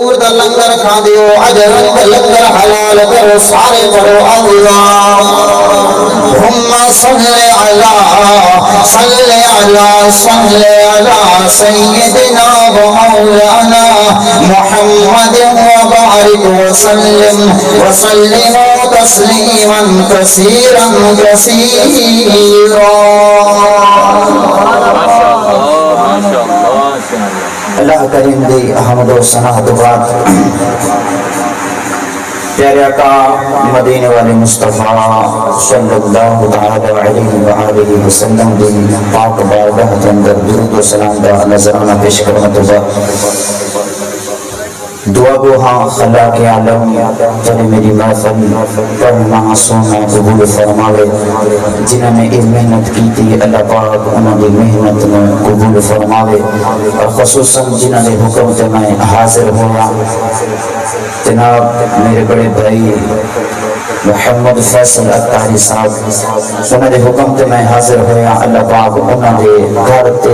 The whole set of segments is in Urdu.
حضور دا لنگر کھا دیو اجرن دا لنگر حلال کرو سارے پڑھو اللہم صلی علی سیدنا و مولانا محمد وبارک وسلم تسلیما کثیرا کثیرا. اللہ کریم دی احمد و ثنا بعد پیارے آقا مدینے والے مصطفیٰ صلی اللہ علیہ وآلہ وسلم دی پاک بارگاہ کے اندر درود و سلام دا نظرانہ پیش کرنا تو دعا گو ہاں خلا کے عالم چلے میری محفل پڑھنا سونا قبول فرماوے. جنہوں نے یہ محنت کی تھی اللہ پاک انہوں نے محنت میں قبول فرماوے. اور خصوصاً جنہوں نے حکم سے میں حاضر ہوا جناب میرے بڑے بھائی محمد فیصل اتاری صاحب انہوں نے حکم تے میں حاضر ہویا. اللہ پاک انہوں نے گھر تے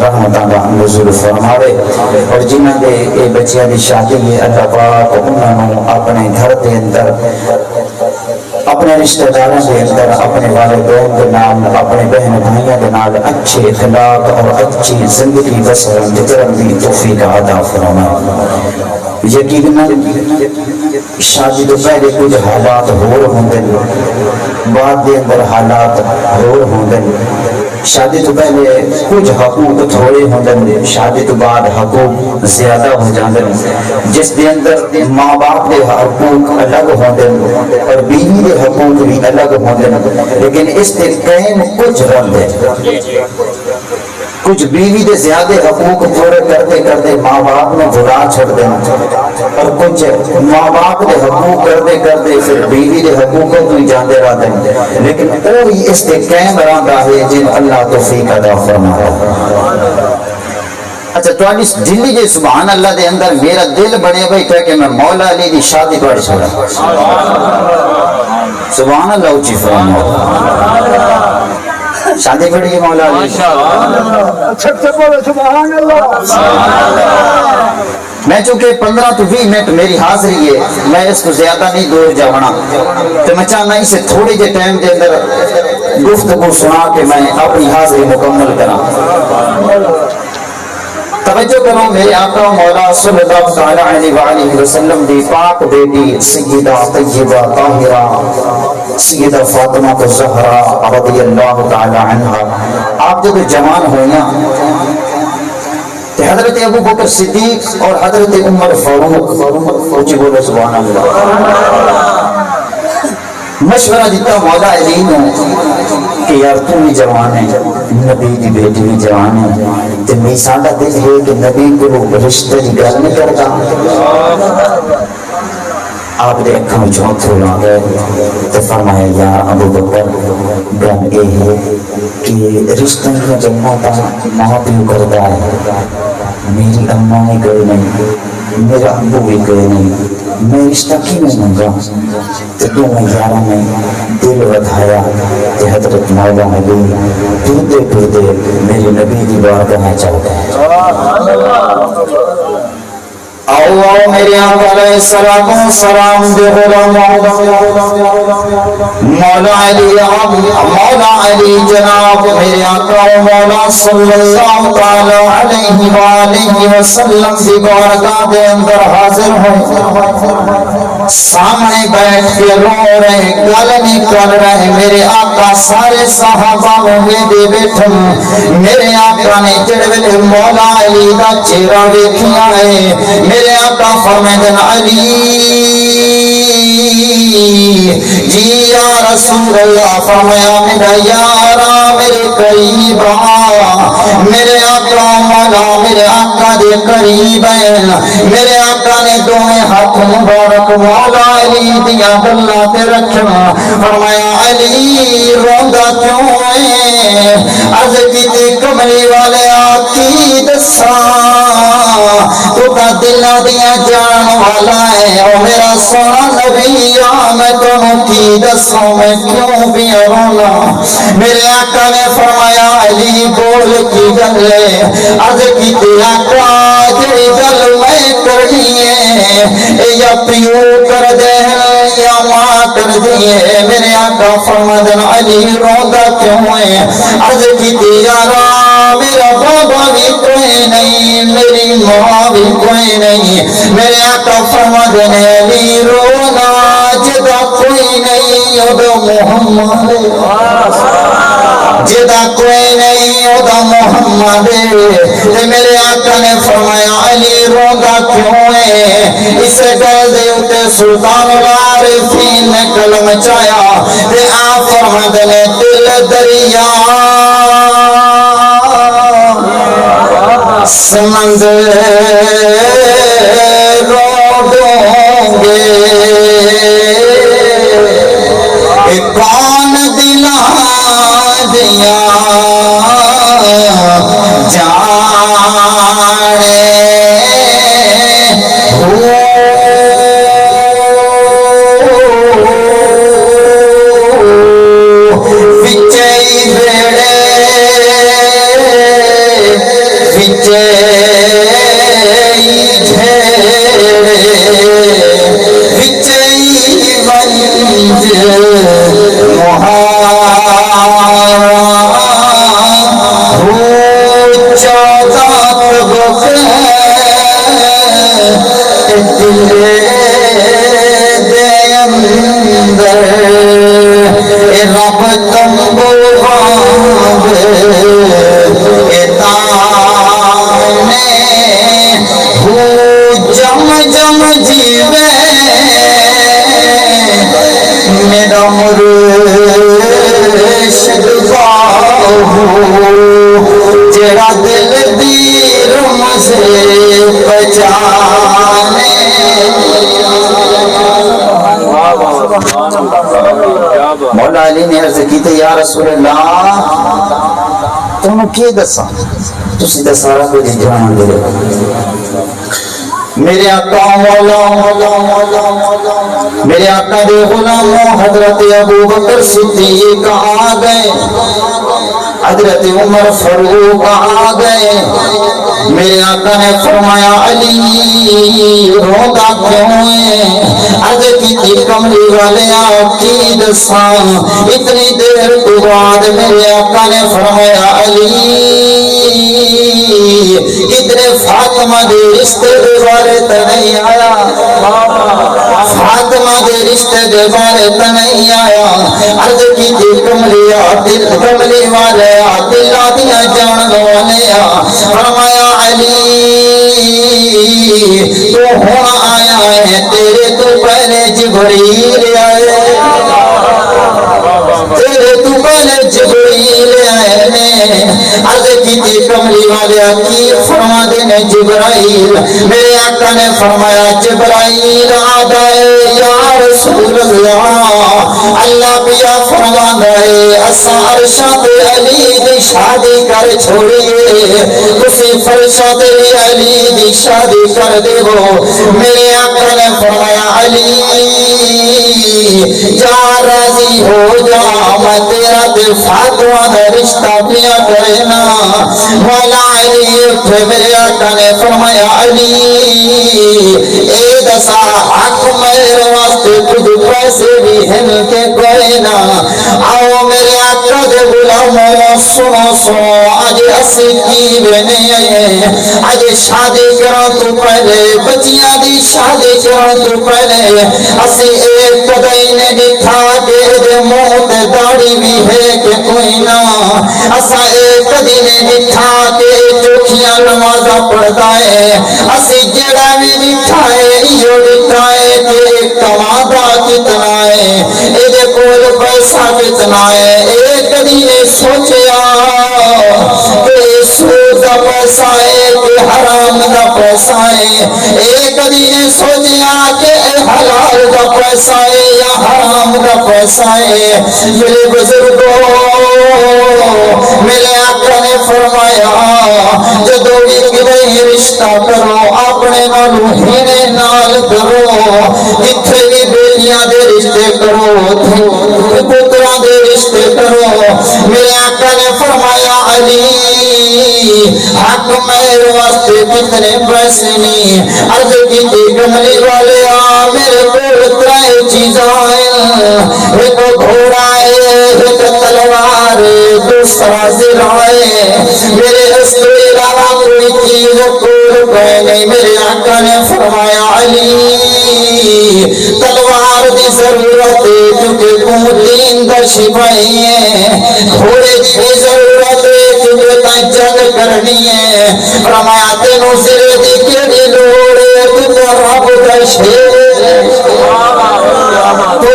رحمتاں دا نزول فرماوے. اور جنہوں نے یہ بچیاں دی شادی ہے اللہ پاک انہوں نے اپنے گھر دے اندر اپنے رشتہ داروں کے اندر اپنے والدین کے نام اپنے بہن بھائیوں کے نام اچھے اخلاق اور اچھی زندگی بسر کرنے کی توفیق عطا فرمائے. یقینا شادی تو پہلے کچھ حالات ہور ہوندے بعد دے اندر حالات ہور ہوندے. شادی تو پہلے کچھ حقوق تھوڑے ہوندے شادی تو بعد حقوق زیادہ ہو جاندے. جس دے اندر ماں باپ دے حقوق الگ ہوندے اور بیوی دے حقوق بھی الگ ہوندے لیکن اس دے قائم کچھ رہندے. کچھ بیوی دے زیادہ حقوق پورے کرتے کرتے ماں باپ نے بھلا چھوڑ دینا اور کچھ ماں باپ دے حقوق کرتے کرتے پھر بیوی دے حقوق کو بھی جاندے رہتے ہیں لیکن وہی اس دے قائم رہندا ہے جن اللہ توفیق عطا فرمائے. اچھا تواڈی دلی جے سبحان اللہ دے اندر میرا دل بنے بیٹھا کہ میں مولا علی دی شادی پڑھ چھوڑا. سبحان اللہ اونچی فرماؤ. شادی پڑھی ہے مولا علی. سبحان اللہ. میں چونکہ 15 to 20 منٹ میری حاضری ہے میں اس کو زیادہ نہیں دور جانا تو میں چاہنا اسے تھوڑے جے ٹائم کے اندر گفتگو سنا کے میں اپنی حاضری مکمل کرا. توجہ کرو میرے آقا مولا صلی اللہ علیہ وآلہ وسلم دی پاک بیٹی سیدہ طیبہ طاہرہ سیدہ فاطمہ الزہرا رضی اللہ تعالی عنہ آپ جب جوان ہوئیاں حضرت ابو بکر صدیق اور حضرت عمر فاروق اونچی بولو سبحان اللہ مشورہ دیتا مولا علی نے کہ یار تو بھی جوان ہے نبی دی بیٹی بھی جوان ہے تو میں سادہ دل ہے کہ نبی کو رشتہ دی گل نہیں کرتا. آپ نے اکھاں جھونک کھولا گئے تو فرمایا یا ابو بکر گل یہ ہے کہ رشتہ کا جمع تا ماں پیو کرتا ہے. میری اماں نے گئے نہیں میرا ابو بھی گئے نہیں میں رشتہ کی میں منگا تو دونوں یاروں نے دل ودھایا کہ حضرت مولا علی ٹوٹے ٹوٹے میرے نبی دی بارگاہ میں چل گئے. اللہ میرے آقا علیہ السلام دے غلام مولا علی جناب میرے آقا مولا صلی اللہ تعالی علیہ وآلہ وسلم دی بارگاہ دے اندر حاضر ہیں. سامنے بیٹھ کے رو رہے گل نہیں کر رہے. میرے آقا سارے صحابہ میں دے بیٹھے میرے آقا نے جڑوے مولا علی دا چہرہ دیکھیا ہے. میرے آقا فرمائیں علی جی یا رسول اللہ فرمایا میرا یارا میرے قریب میرے آقا مولا میرے آقا دے قریب ہیں. میرے آقا نے دونوں ہاتھ مبارک مولا علی دیا گلا تے رکھنا. فرمایا علی روندا کیوں ہے عرض کیتی کملی والے آقی دساں تو کا دل دیا جان والا ہے او میرا سونا نبی میں تمہیں کی دسوں میں کیوں بھی رونا. میرے آقا نے فرمایا علی بول کی گل ہے عرض کی آقا جڑی گل میں کرنی ہے یا پیو کر دے یا ماں کر دیے میرے آقا فرمادن علی روندہ کیوں ہے عرض کی تیارا میرا بابا بھی کوئی نہیں میری ماں بھی کوئی نہیں میرے آقا فرمادن علی رونا جدا کوئی نہیں ادا محمد جدا کوئی نہیں ادا محمد میرے آقا نے فرمایا علی روندہ کیوں ہے اسے گل دے اتے سلطان العارفین نے کلم چایا تے آپ فرماد نے دل دریا سمندر رو دوں گے کون دلا دیا جانے جڑا دل دیر مجھے بچانے مولا علی نے عرض کی تھی یا رسول اللہ تم کیے دسا تسی دسا رہا کوئی جان دے میرے آقا مولا میرے آقا دے غلاموں حضرت ابو بکر صدیق آ گئے حضرت عمر فاروق آ گئے میرے آقا نے فرمایا علی روندہ کیوں ہے عرض کی تھی کملی والے آپ کی دساں اتنی دیر کے بعد میرے آقا نے فرمایا علی ادھر فاطمہ دے رشتے دے بارے تے نہیں آیا فاطمہ دے رشتے دے بارے تے نہیں آیا عرض کی تھی کملی والے دلہ دیا جان والے فرمایا علی تو ہونا آیا ہے تیرے تو پہلے جبریل آئے تیرے تو پہلے جبریل آئے عرض کی تھی کملی والے کی فرما دینے جبرائیل میرے آقا نے فرمایا جبرائیل آدھائے یا رسول اللہ اللہ بیا فرما دائے اسا عرشات علی دی شادی کر چھوڑیے کسی فرشات علی دی شادی کر دے وہ میرے آقا نے فرمایا علی جا راضی ہو جا میں تیرا دل فاطمہ دا رشتہ پیا کرنا مولا علی اٹھے میرے آقا نے فرمایا علی اے دسا حق میرے واسطے کچھ پیسے بھی ہن کے کوئی نہ آؤ میرے آقا دے غلاموں سنو سنو آج اسی کی بنے آج شادی کرو تو پہلے بچیاں دی شادی کرو تو پہلے اسی ایک قدائی نے دکھا کے دے موت داڑی بھی ہے کہ کوئی نہ اسا ایک قدی نے دکھا کے چوکھیاں نمازہ پڑھتا ہے اسی جڑا بھی دکھائے یہ دکھائے کہ کمادہ کتنا ہے ایدے کول پیسہ کتنا ہے ایک قدی نے سوچیا کہ سود دا پیسہ ہے کہ حرام دا پیسہ ہے ایک قدی نے سوچیا کہ حلال دا پیسہ ہے یا حرام دا پیسہ ہے میرے بزرگوں میرے آقا نے فرمایا جدو بھی کبھی رشتہ کرو اپنے نالو ہینے نال کرو جتھے بھی بیٹیاں دے رشتے کرو پتروں دے رشتے کرو میرے آقا نے فرمایا علی حق میرے واسطے کتنے پیسے نہیں عرض کی تھی کملی سرازر آئے میرے اس کے علاوہ کوئی چیز کول کوئی نہیں میرے آقا نے فرمایا علی تلوار دی ضرورت ہے کیونکہ تو دین دا شپاہی ہے گھوڑے کی ضرورت ہے کیونکہ تا جنگ کرنی ہے فرمایا تینوں سرے دی کیڑی لوڑ ہے تو رب دا شیر تو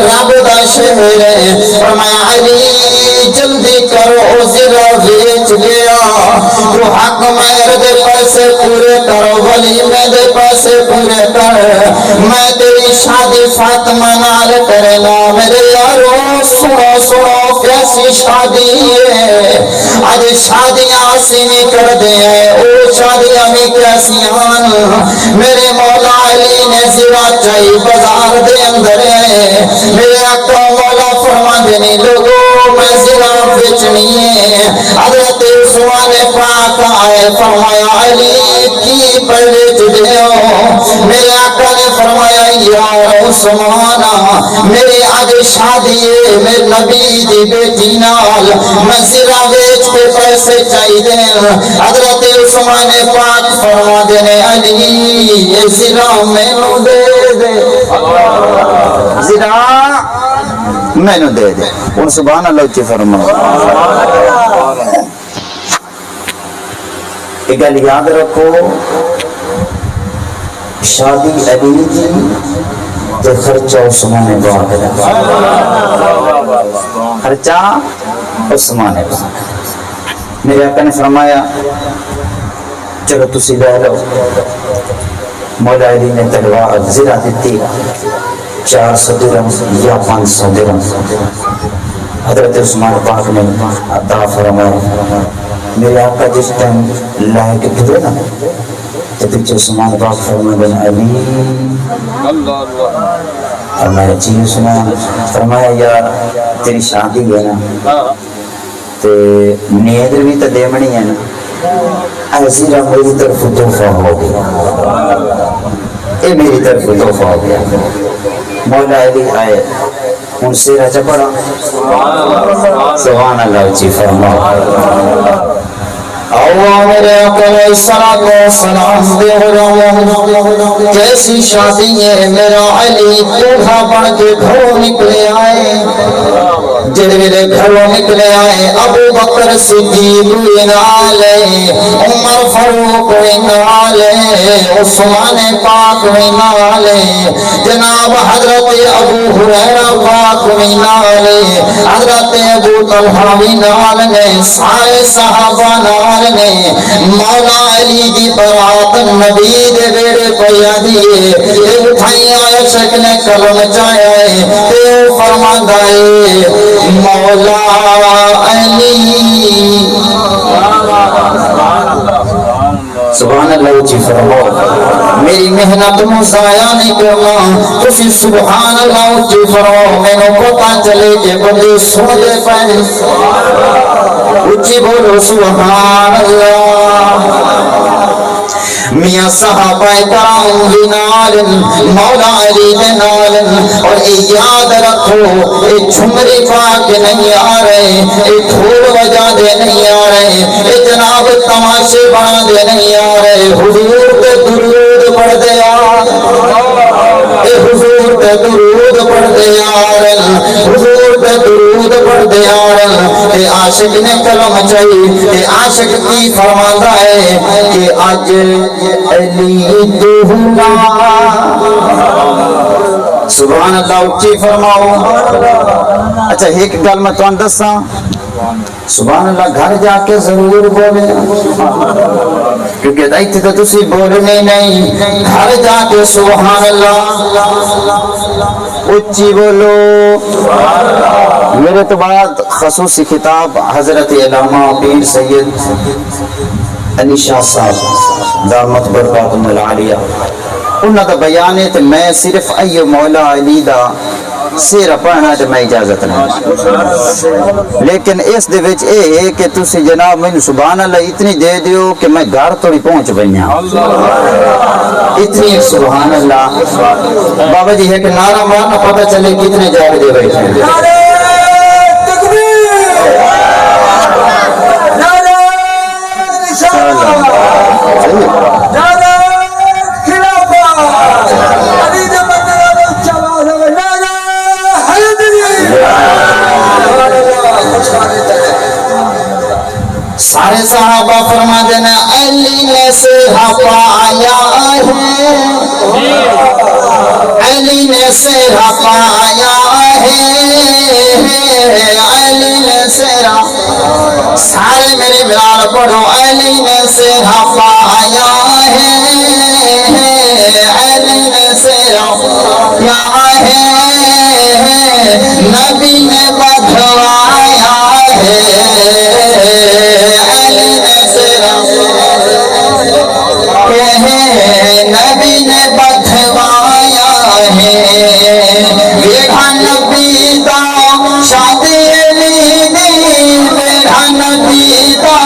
رب دا شہر ہے فرمایا علی جلدی کرو زرا بیچ گیا تو حق مہر دے پیسے پورے کرو ولی میں دے پیسے پورے کر میں تیری شادی فاطمہ نال کرنا میرے یارو سنو سنو کیسی شادی ہے آج شادیاں اسی نہیں کر دے ہیں او شادیاں بھی کیسی آن میرے مولا علی نے زرا چاہی بازار دے اندر ہے میرے آقا مولا فرما دینے لوگوں میں زرا بیچنی ہے حضرت عثمان پاک آئے فرمایا علی کی پر بیچ دیو میرے آقا نے فرمایا یا عثمان میرے آج شادی ہے میرے نبی دی بیٹی نال میں زرا بیچ کے پیسے چاہی دیں حضرت عثمان پاک فرما دینے علی یہ زرا میں نو دے دے زرا میں نو دے دے ان سبحان اللہ اچھی فرما ایک گل یاد رکھو شادی علی کی تے خرچہ عثمان پاک دا خرچہ عثمان پاک میرے آقا نے فرمایا چلو تسی لے لو مولا علی نے تلوار زرا دیتی 400 درہم یا 500 درہم حضرت عثمان پاک نے عطا فرمایا میرے آقا جس ٹائم لائے کے پھرے نا تو پیچھے عثمان پاک فرمایا علی فرمایا جی عثمان فرمایا یار تیری شادی ہے نا تے نیند بھی تو دیمنی ہے نا ایسی رہا میری طرف تحفہ ہو گیا اے میری طرف تحفہ ہو گیا مولا علی آئے ان سے رجا پڑا سبحان اللہ اچھی فرما اللہ میرے آقا سلام دے ہو رہا کیسی شادی ہے میرا علی دولہا بن کے گھروں نکلے آئے جن میرے گھروں نکلے آئے ابو بکر صدیق نالے عمر فاروق نالے عثمان پاک نالے جناب حضرت ابو ہریرہ پاک نالے حضرت ابو طلحہ نالے سارے صحابہ نالے مولا علی دی برات نبی دے بیڑے پیا دیئے اے اٹھائی آئے شکل کلم چاہے اے فرمان دائے مولا علی سبحان اللہ اچھی فرمو میری محنت مزایا نہیں کرنا تسی سبحان اللہ اچھی فرمو میں نے پتا چلے کہ بندے سن دے پہنے اچھی بولو سبحان اللہ میاں صحابہ کرام بھی نالن مولا علی دے نالن اور یاد رکھو اے جھمری پاک نہیں آ رہے اے ڈھول بجا دے نہیں آ رہے اے جناب تماشے بنا دے نہیں آ رہے حضور پہ درود پڑھ دے اے حضور پہ درود پڑھ دے حضور پہ درود پڑھ دے اے عاشق نے کلم چاہیے اے عاشق کی فرماتا ہے کہ آج علی دہلا سبحان اللہ اچھی فرماؤ اچھا ایک گل میں تو دساں سبحان اللہ گھر جا کے ضرور بولے کیونکہ دائیتے تو تسی بولنے نہیں گھر جا کے سبحان اللہ اچھی بولو میرے تو بعد خصوصی خطاب حضرت علامہ پیر سید علی شاہ صاحب دامت برکاتہم العالیہ انہاں دا بیان ہے کہ میں صرف ایو مولا علی دا سیرہ پڑھنا جو میں اجازت نہیں لیکن اس دے وچ اے ہے کہ تسی جناب میں سبحان اللہ اتنی دے دیو کہ میں گھر توڑی پہنچ بنیا اتنی سبحان اللہ بابا جی ہے کہ نعرہ مارنا پتہ چلے کتنے جا کے دے بیٹھے نعرہ خلافت علی نے بندہ اونچا آواز میں نعرہ حیدری سارے صحابہ فرما دینا علی نے سیرا پایا ہے علی نے سیرا پایا ہے علی نے سیرا سارے میرے بلال پڑھو علی نے سیرا پایا ہے علی نے سیرا پایا ہے نبی نے بدھوایا ہے علی نے سیرا نبی نے بدھوایا ہے ویڑھا نبی دا شادی علی دی ویڑھا نبی دا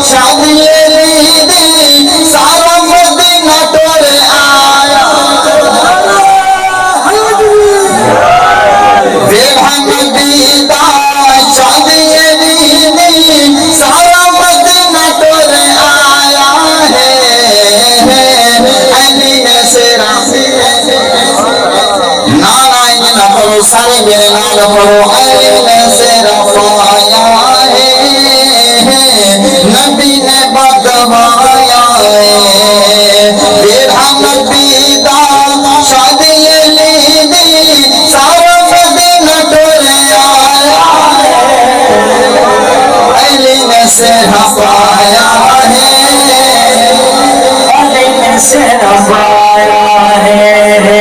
شادی علی دی سارا مدینہ ٹور آیا ویڑھا نبی دا شادی علی دی سارا مدینہ ٹور آیا ہے علی نے سیرا نانا نہ پڑھو سارے میرے نال پڑھو علی نے سیرا پایا ہے نبی نے بدھوایا ہے ویڑھا نبی دا شادی علی دی سارا مدینہ ٹور آیا علی نے سیرا پایا ہے علی نے سیرا پایا ہے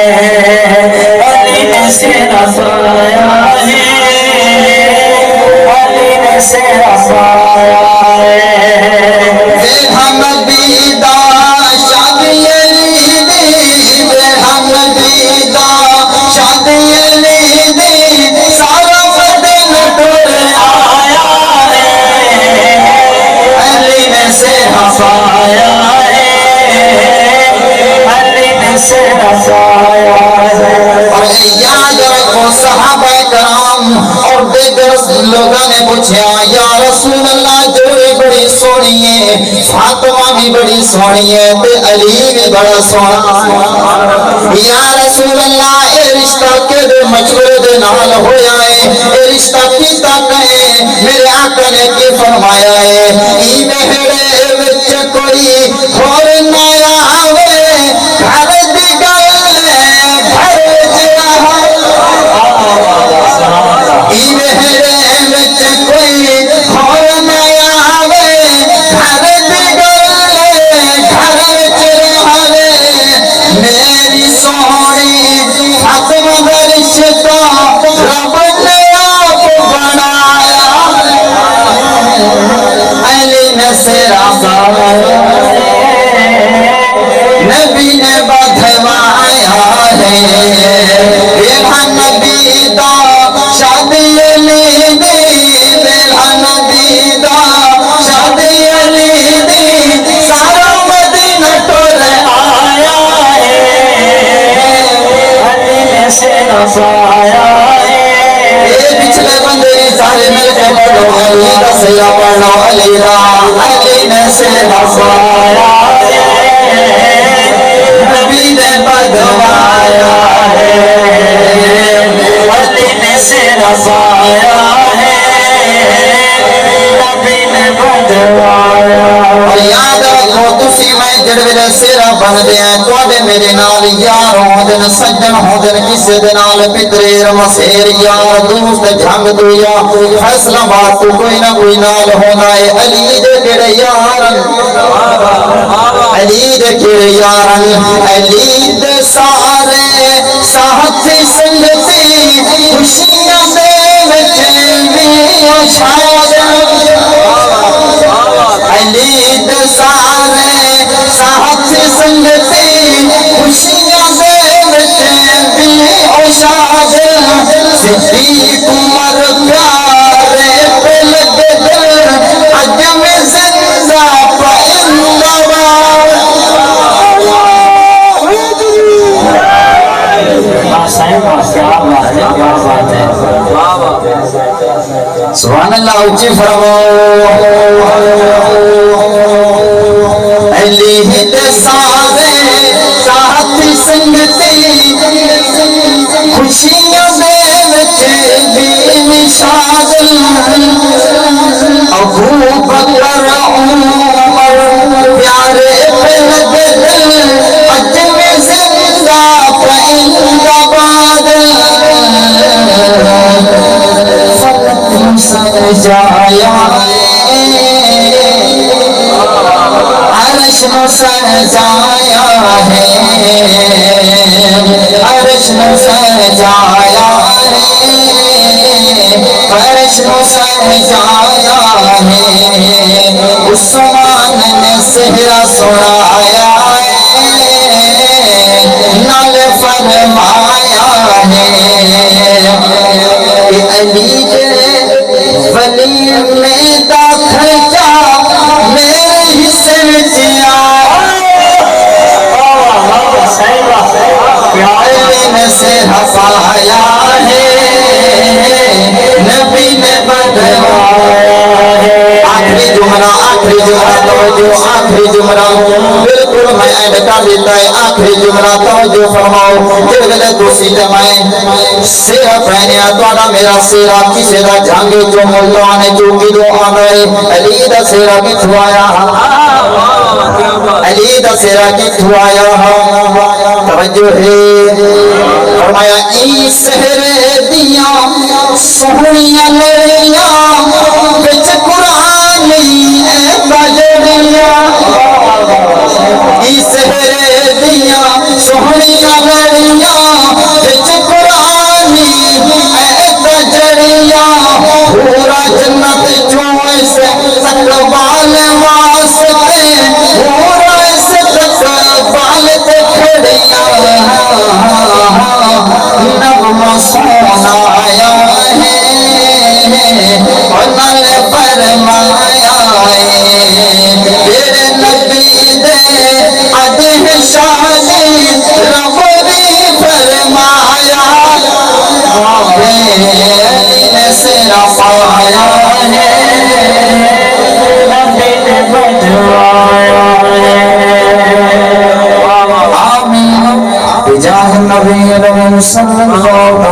علی نے سیرا پایا ہے علی نے سیرا پایا ہے ویڑھا نبی دا شادی علی دی ویڑھا نبی دا شادی علی دی سارا مدینہ ٹور آیا ہے علی نے سیرا پایا ہے علی نے سیرا پایا ہے اور یاد رکھو صحابہ کرام اور دیگر لوگوں نے پوچھا یا رسول اللہ جوڑی بڑی سونی ہے فاطمہ بھی بڑی سونی ہے تے علی بھی بڑا سونا یا رسول اللہ اے رشتہ کے دے مشورے دے نال ہویا ہے اے رشتہ کیتا کہے میرے آقا نے کی فرمایا ہے ای مہرے وچ کوئی اور نہ آوے گھر دی گل گھر جڑا ای مہرے وچ کوئی اور نہ آوے گھر دی گل گھر وچ رہے میری سونی فاطمہ دا رشتہ رب نے آپ بنایا علی نے سیرا پایا نبی نے بدھوایا ہے ویڑھا نبی دا شادی علی دی ویڑھا نبی دا شادی علی دی سارا مدینہ ٹور آیا ہے علی نے سیرا پایا ہے پچھلے بندے سارے مل کے پڑھو علی دا سیرا پڑھو علی دا علی نے سیرا پایا ہے نبی نے بدھوایا ہے علی نے سیرا پایا ہے نبی نے بدھوایا اور یاد رکھو تسی میں جڑ ویلے سیرا بن دیا تواڈے میرے نال یار ہوندن سجن ہوندن کسے دے نال پتریر مسیر یار دوست جھنگ دویا فیصلہ بات تو کوئی نہ کوئی نال ہونا ہے علی دے کیڑے یارن علی دے کیڑے یارن علی دے سارے ساتھی سنگتی خوشیاں دے وچ بھی شاد علی دے سارے ساتھی سنگتی خوشیاں دے وچ بھی شاد صدیق عمر پیارے پہ لگے دل اج میں زندہ پائندہ سبحان اللہ اچھی فرماؤ علی سارے ساتھی سنگتی خوشیاں دے وچے بے مثال ابو بکر عمر پیارے پہ لگے دل اج میں زندہ پہنگا بادل فلک سجایا عرش نو سجایا ہے عرش نو سجایا ہے عرش نو سجایا ہے عثمان نے سہرا سنایا ہے نال فرمایا ہے کہ علی ولی میں داخل جا میرے حصے میں علی نے سہرا پایا ہے نبی نے بدلایا ہے آخری جملہ توجہ آخری جملہ بالکل میں اینڈ کر دیتا ہے آخری جملہ توجہ فرماؤ جلدے دوسری جمائیں سیرہ پہنیا توڑا میرا سیرہ کسے دا جھانگے جو ملتانے جو کدو آگئے علی دا سیرہ کتھو آیا علی دا سیرہ کتھو آیا توجہ ہے فرمایا ای سہرے دیاں سہنیاں لڑیاں بچ قرآن اے بجڑیاں ای سہرے دیاں سہنیاں لڑیاں بچ قرآن اے بجڑیاں پورا جنت چوئے سے تقبال واسطے پورا سے تقبال تے کھڑیاں نغمہ سنایا ہے انہوں نے فرمایا ہے تیرے نبی دے عدہ شادی رب نے فرمایا علی نے سیرا پایا ہے نبی نے بدوایا ہے آمین بجاہ النبی صلی اللہ